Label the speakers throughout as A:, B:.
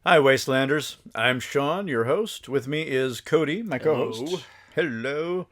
A: Hi, Wastelanders. I'm Sean, your host. With me is Cody, my co-host. Hello.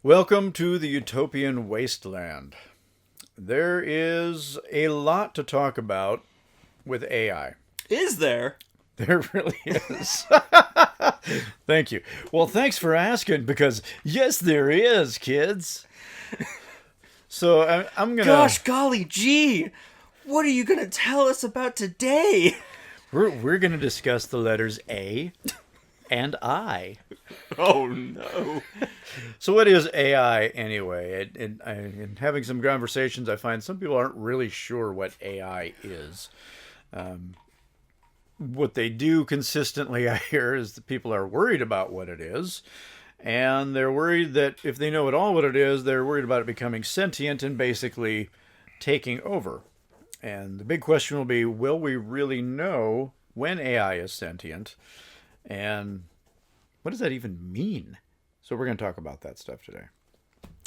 A: Welcome to the Utopian Wasteland. There is a lot to talk about with AI.
B: Is there?
A: There really is. Thank you. Well, thanks for asking, because yes, there is, kids. So I'm gonna.
B: Gosh, golly gee! What are you gonna tell us about today?
A: We're gonna discuss the letters A and I.
B: Oh no.
A: So what is AI anyway? In having some conversations, I find some people aren't really sure what AI is. What they do consistently, I hear, is that people are worried about what it is. And they're worried that if they know at all what it is, they're worried about it becoming sentient and basically taking over. And the big question will be, will we really know when AI is sentient? And what does that even mean? So we're going to talk about that stuff today.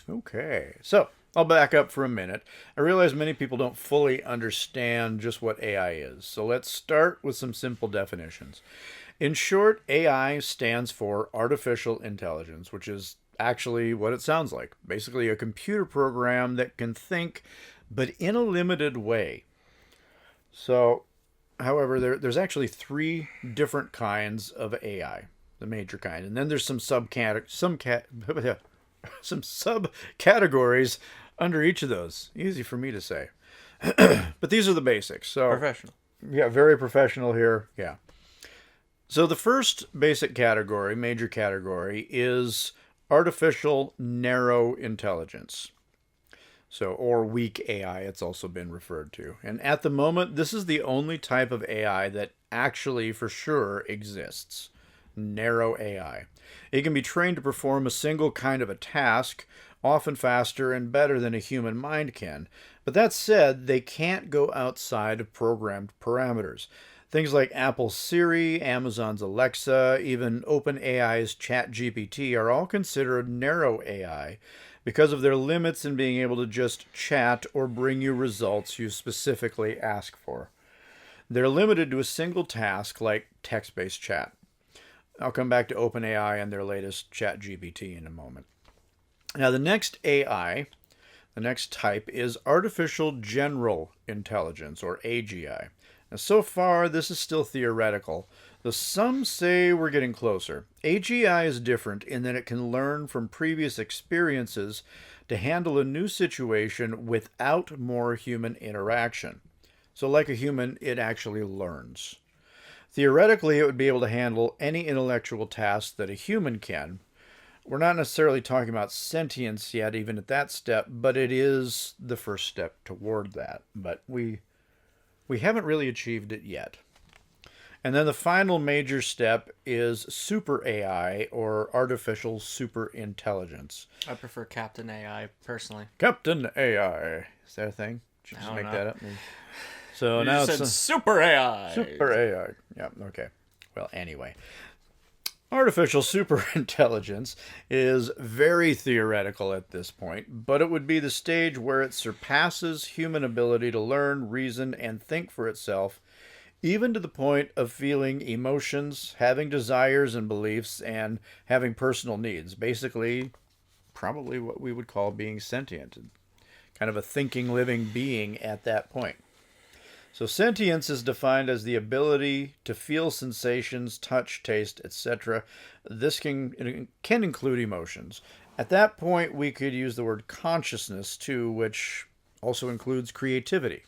A: Okay, so I'll back up for a minute. I realize many people don't fully understand just what AI is. So let's start with some simple definitions. In short, AI stands for artificial intelligence, which is actually what it sounds like. Basically a computer program that can think, but in a limited way. So, however, there's actually three different kinds of AI, the major kind, and then there's some subcategories under each of those. Easy for me to say, but these are the basics. So,
B: Professional.
A: Yeah, very professional here. Yeah. So the first basic category, major category, is artificial narrow intelligence. So, or weak AI, it's also been referred to. And at the moment, this is the only type of AI that actually for sure exists. Narrow AI. It can be trained to perform a single kind of a task, often faster and better than a human mind can. But that said, they can't go outside of programmed parameters. Things like Apple's Siri, Amazon's Alexa, even OpenAI's ChatGPT are all considered narrow AI because of their limits in being able to just chat or bring you results you specifically ask for. They're limited to a single task like text-based chat. I'll come back to OpenAI and their latest ChatGPT in a moment. Now, the next AI, the next type, is Artificial General Intelligence, or AGI. Now, so far, this is still theoretical, though some say we're getting closer. AGI is different in that it can learn from previous experiences to handle a new situation without more human interaction. So like a human, it actually learns. Theoretically, it would be able to handle any intellectual task that a human can. We're not necessarily talking about sentience yet, even at that step, but it is the first step toward that. But we haven't really achieved it yet. And then the final major step is super AI, or artificial super intelligence.
B: I prefer Captain AI, personally.
A: Captain AI. Is that a thing? Did you just make that up? So now
B: said
A: it's
B: Super AI.
A: super AI. Yeah, okay. Well, anyway. Artificial superintelligence is very theoretical at this point, but it would be the stage where it surpasses human ability to learn, reason, and think for itself, even to the point of feeling emotions, having desires and beliefs, and having personal needs. Basically, probably what we would call being sentient, kind of a thinking, living being at that point. So sentience is defined as the ability to feel sensations, touch, taste, etc. This can include emotions. At that point, we could use the word consciousness too, which also includes creativity.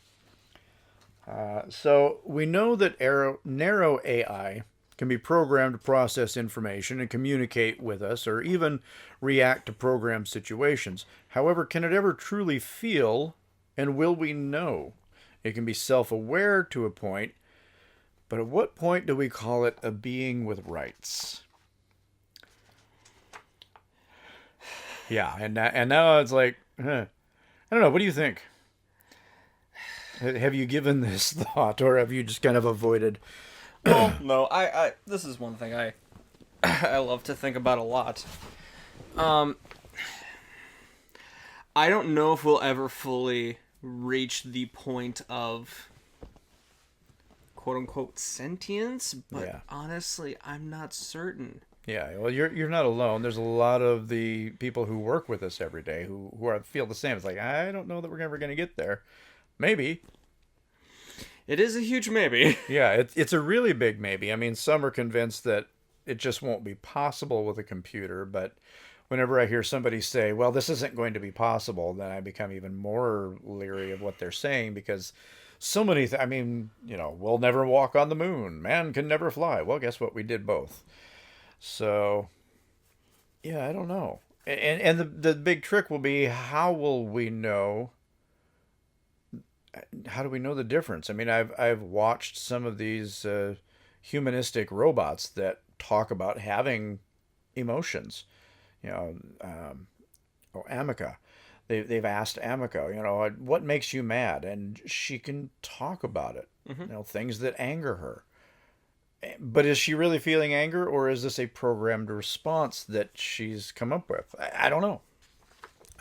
A: So we know that narrow AI can be programmed to process information and communicate with us, or even react to programmed situations. However, can it ever truly feel, and will we know? It can be self-aware to a point, but at what point do we call it a being with rights? Yeah, and now it's like, I don't know. What do you think? Have you given this thought, or have you just kind of avoided?
B: Well, no, I this is one thing I love to think about a lot. I don't know if we'll ever fully reach the point of quote-unquote sentience, but
A: Yeah.
B: honestly, I'm not certain.
A: Yeah, well, you're not alone. There's a lot of the people who work with us every day who feel the same. It's like, I don't know that we're ever going to get there. Maybe.
B: It is a huge maybe.
A: Yeah, it's a really big maybe. I mean, some are convinced that it just won't be possible with a computer, but whenever I hear somebody say, well, this isn't going to be possible, then I become even more leery of what they're saying because so many, I mean, we'll never walk on the moon. Man can never fly. Well, guess what? We did both. So, yeah, I don't know. And the big trick will be how will we know? How do we know the difference? I mean, I've watched some of these humanistic robots that talk about having emotions. Amica. They've asked Amica, what makes you mad, and she can talk about it. Things that anger her. But is she really feeling anger, or is this a programmed response that she's come up with? I don't know.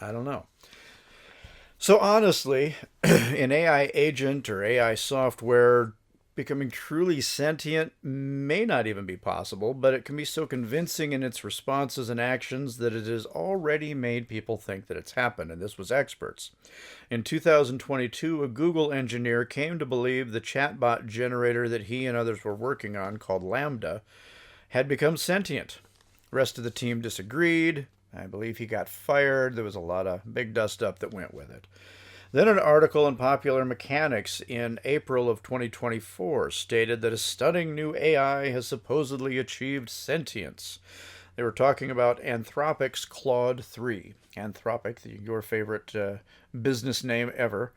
A: I don't know. So honestly, an AI agent or AI software becoming truly sentient may not even be possible, but it can be so convincing in its responses and actions that it has already made people think that it's happened, and this was experts. In 2022, a Google engineer came to believe the chatbot generator that he and others were working on, called Lambda, had become sentient. The rest of the team disagreed. I believe he got fired. There was a lot of big dust up that went with it. Then an article in Popular Mechanics in April of 2024 stated that a stunning new AI has supposedly achieved sentience. They were talking about Anthropic's Claude 3. Anthropic, your favorite business name ever.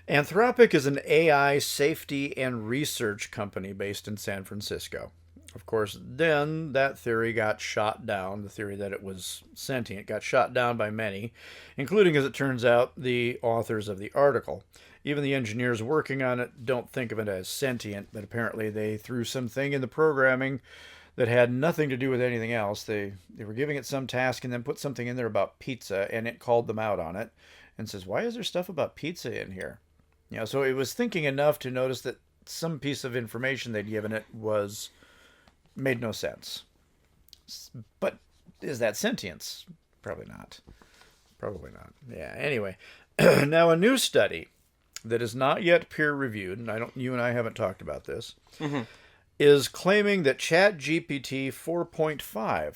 A: Anthropic is an AI safety and research company based in San Francisco. Of course, then that theory got shot down. The theory that it was sentient got shot down by many, including, as it turns out, the authors of the article. Even the engineers working on it don't think of it as sentient, but apparently they threw something in the programming that had nothing to do with anything else. They were giving it some task and then put something in there about pizza, and it called them out on it and says, why is there stuff about pizza in here? So it was thinking enough to notice that some piece of information they'd given it made no sense. But is that sentience? Probably not. Probably not. Yeah, anyway. Now, a new study that is not yet peer-reviewed, and you and I haven't talked about this, is claiming that ChatGPT 4.5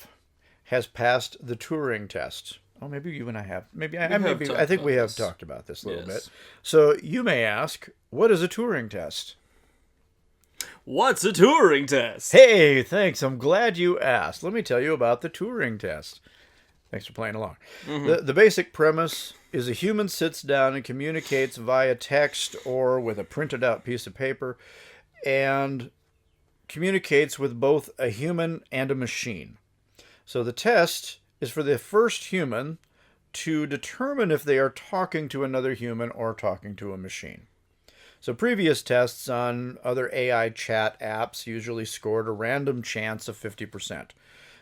A: has passed the Turing test. Oh, maybe you and I have. I think we have talked about this a little bit. So you may ask, what is a Turing test?
B: What's a Turing test?
A: Hey, thanks. I'm glad you asked. Let me tell you about the Turing test. Thanks for playing along. The basic premise is a human sits down and communicates via text or with a printed out piece of paper and communicates with both a human and a machine. So the test is for the first human to determine if they are talking to another human or talking to a machine. So previous tests on other AI chat apps usually scored a random chance of 50%.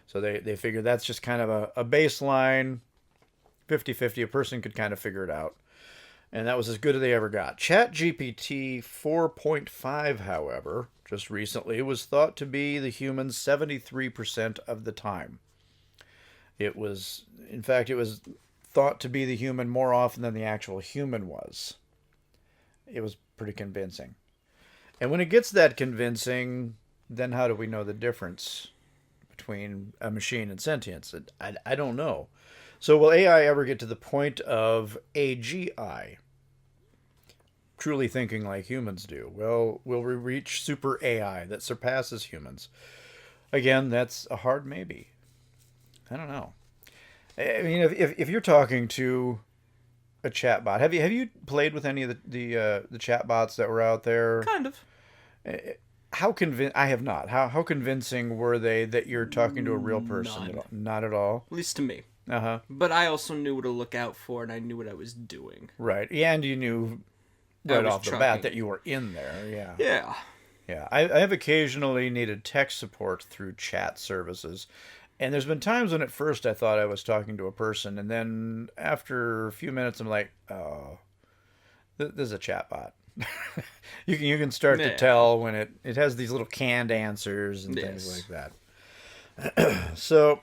A: So they figured that's just kind of a baseline, 50-50. A person could kind of figure it out. And that was as good as they ever got. ChatGPT 4.5, however, just recently was thought to be the human 73% of the time. It was thought to be the human more often than the actual human was. It was pretty convincing. And when it gets that convincing, then how do we know the difference between a machine and sentience? I don't know. So will AI ever get to the point of AGI? Truly thinking like humans do? Well, will we reach super AI that surpasses humans? Again, that's a hard maybe. I don't know. I mean, if you're talking to a chatbot, have you played with any of the chatbots that were out there?
B: Kind of.
A: I have not. How convincing were they that you're talking to a real person?
B: None.
A: Not at all.
B: At least to me.
A: Uh-huh.
B: But I also knew what to look out for, and I knew what I was doing.
A: Right. Yeah, and you knew right off the bat that you were in there. Yeah.
B: Yeah.
A: Yeah. I have occasionally needed tech support through chat services. And there's been times when at first I thought I was talking to a person, and then after a few minutes I'm like, oh, this is a chatbot. You can start to
B: Yeah.
A: tell when it has these little canned answers and things
B: Yes.
A: like that. So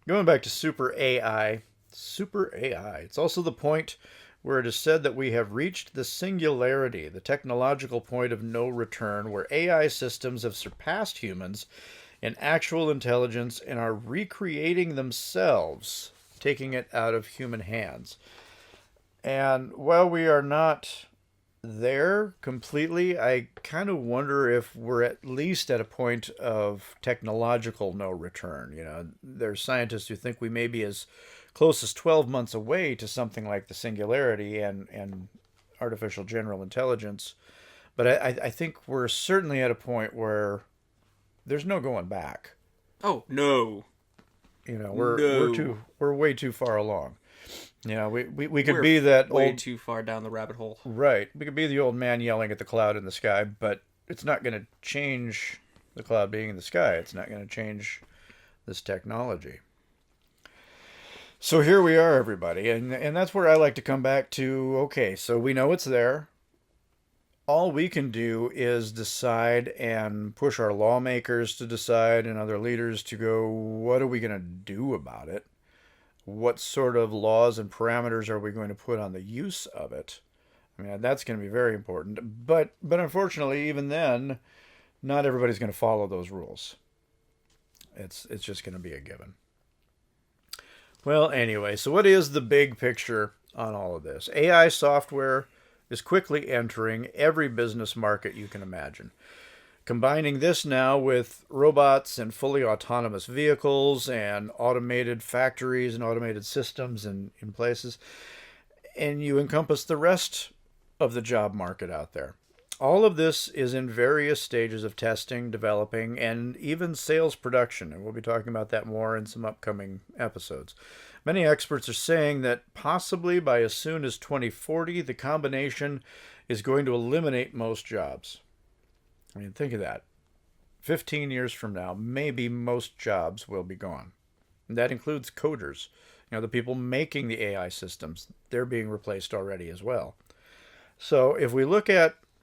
A: going back to super AI, it's also the point where it is said that we have reached the singularity, the technological point of no return, where AI systems have surpassed humans in actual intelligence and are recreating themselves, taking it out of human hands. And while we are not there completely, I kind of wonder if we're at least at a point of technological no return. There's scientists who think we may be as close as 12 months away to something like the singularity and artificial general intelligence. But I think we're certainly at a point where there's no going back.
B: Oh no, no,
A: We're way too far along. We could
B: we're
A: be that
B: way
A: old
B: too far down the rabbit hole.
A: right. We could be the old man yelling at the cloud in the sky, but it's not going to change the cloud being in the sky. It's not going to change this technology. So here we are, everybody, and that's where I like to come back to. Okay, so we know it's there. All we can do is decide and push our lawmakers to decide and other leaders to go, what are we going to do about it? What sort of laws and parameters are we going to put on the use of it? I mean, that's going to be very important. But unfortunately, even then, not everybody's going to follow those rules. It's just going to be a given. Well, anyway, so what is the big picture on all of this? AI software is quickly entering every business market you can imagine. Combining this now with robots and fully autonomous vehicles and automated factories and automated systems in places, and you encompass the rest of the job market out there. All of this is in various stages of testing, developing, and even sales production, and we'll be talking about that more in some upcoming episodes. Many experts are saying that possibly by as soon as 2040, the combination is going to eliminate most jobs. I mean, think of that. 15 years from now, maybe most jobs will be gone. And that includes coders. The people making the AI systems, they're being replaced already as well. So if we look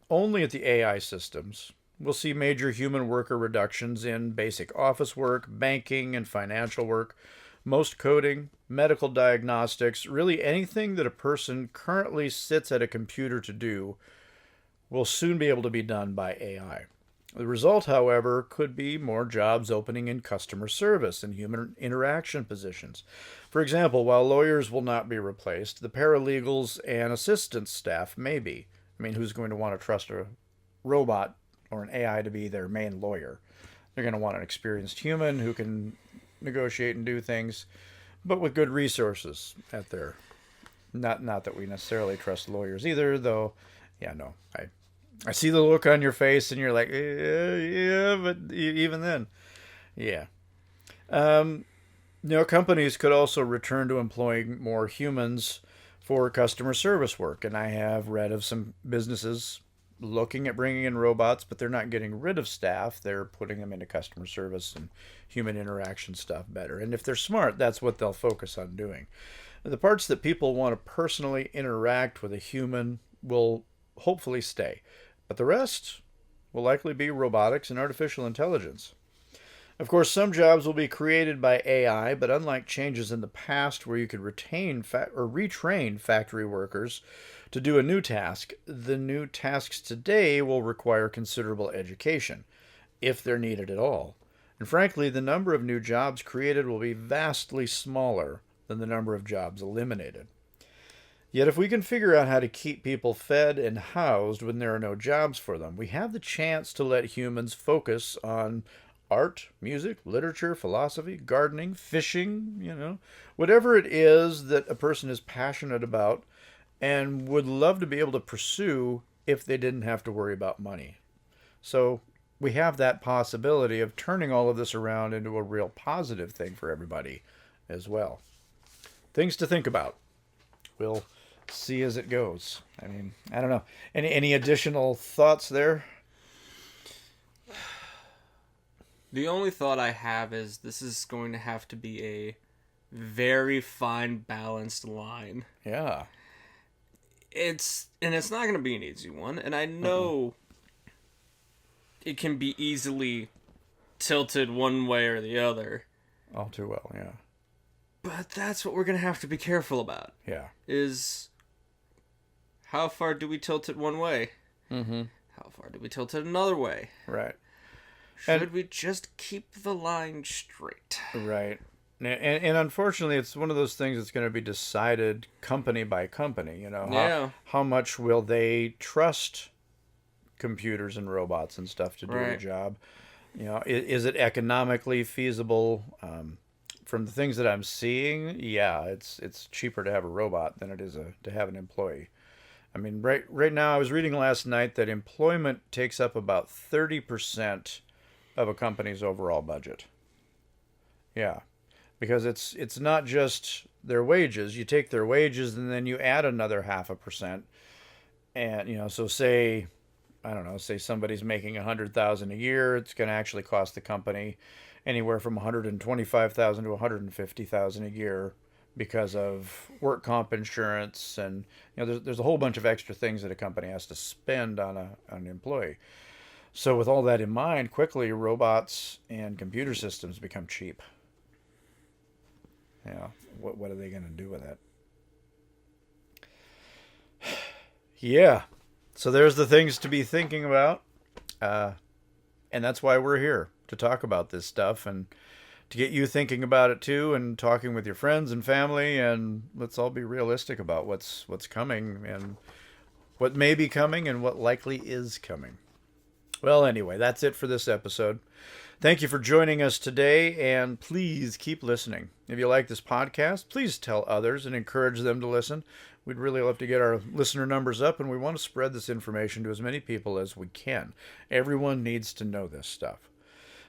A: only at the AI systems, we'll see major human worker reductions in basic office work, banking, and financial work, most coding, medical diagnostics, really anything that a person currently sits at a computer to do will soon be able to be done by AI. The result, however, could be more jobs opening in customer service and human interaction positions. For example, while lawyers will not be replaced, the paralegals and assistance staff may be. I mean, who's going to want to trust a robot or an AI to be their main lawyer? They're going to want an experienced human who can negotiate and do things, but with good resources at their. Not that we necessarily trust lawyers either, though. Yeah, no, I see the look on your face, and you're like, yeah, but even then, yeah. Companies could also return to employing more humans for customer service work, and I have read of some businesses looking at bringing in robots, but they're not getting rid of staff. They're putting them into customer service and human interaction stuff better. And if they're smart, that's what they'll focus on doing. The parts that people want to personally interact with a human will hopefully stay. But the rest will likely be robotics and artificial intelligence. Of course, some jobs will be created by AI, but unlike changes in the past where you could retrain factory workers to do a new task, the new tasks today will require considerable education, if they're needed at all. And frankly, the number of new jobs created will be vastly smaller than the number of jobs eliminated. Yet if we can figure out how to keep people fed and housed when there are no jobs for them, we have the chance to let humans focus on art, music, literature, philosophy, gardening, fishing, whatever it is that a person is passionate about and would love to be able to pursue if they didn't have to worry about money. So we have that possibility of turning all of this around into a real positive thing for everybody as well. Things to think about. We'll see as it goes. I mean, I don't know. Any additional thoughts there?
B: The only thought I have is this is going to have to be a very fine, balanced line.
A: Yeah.
B: it's not going to be an easy one, and I know it can be easily tilted one way or the other.
A: All too well, yeah.
B: But that's what we're going to have to be careful about.
A: Yeah.
B: Is how far do we tilt it one way?
A: Mm-hmm.
B: How far do we tilt it another way?
A: Right.
B: Should we just keep the line straight?
A: Right. And unfortunately, it's one of those things that's going to be decided company by company. You know, how much will they trust computers and robots and stuff to do the job? You know, is it economically feasible? From the things that I'm seeing, yeah, it's cheaper to have a robot than it is to have an employee. I mean, right now, I was reading last night that employment takes up about 30% of a company's overall budget. Yeah. Because it's not just their wages. You take their wages and then you add another 0.5%. And, you know, so say somebody's making $100,000 a year, it's going to actually cost the company anywhere from $125,000 to $150,000 a year because of work comp insurance, and there's a whole bunch of extra things that a company has to spend on an employee. So with all that in mind, quickly robots and computer systems become cheap. What are they going to do with it? Yeah. So there's the things to be thinking about. And that's why we're here, to talk about this stuff and to get you thinking about it too, and talking with your friends and family, and let's all be realistic about what's coming and what may be coming and what likely is coming. Well, anyway, that's it for this episode. Thank you for joining us today, and please keep listening. If you like this podcast, please tell others and encourage them to listen. We'd really love to get our listener numbers up, and we want to spread this information to as many people as we can. Everyone needs to know this stuff.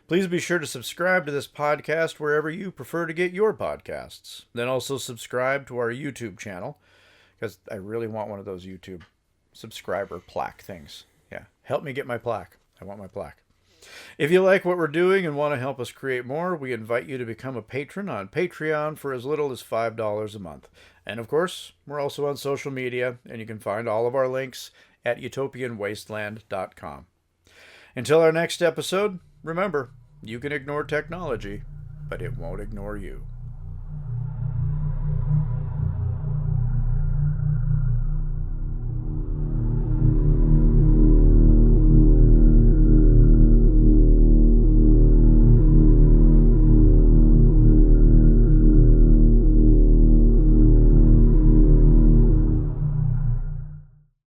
A: Please be sure to subscribe to this podcast wherever you prefer to get your podcasts. Then also subscribe to our YouTube channel, because I really want one of those YouTube subscriber plaque things. Yeah, help me get my plaque. I want my plaque. If you like what we're doing and want to help us create more, we invite you to become a patron on Patreon for as little as $5 a month. And of course, we're also on social media, and you can find all of our links at utopianwasteland.com. Until our next episode, remember, you can ignore technology, but it won't ignore you.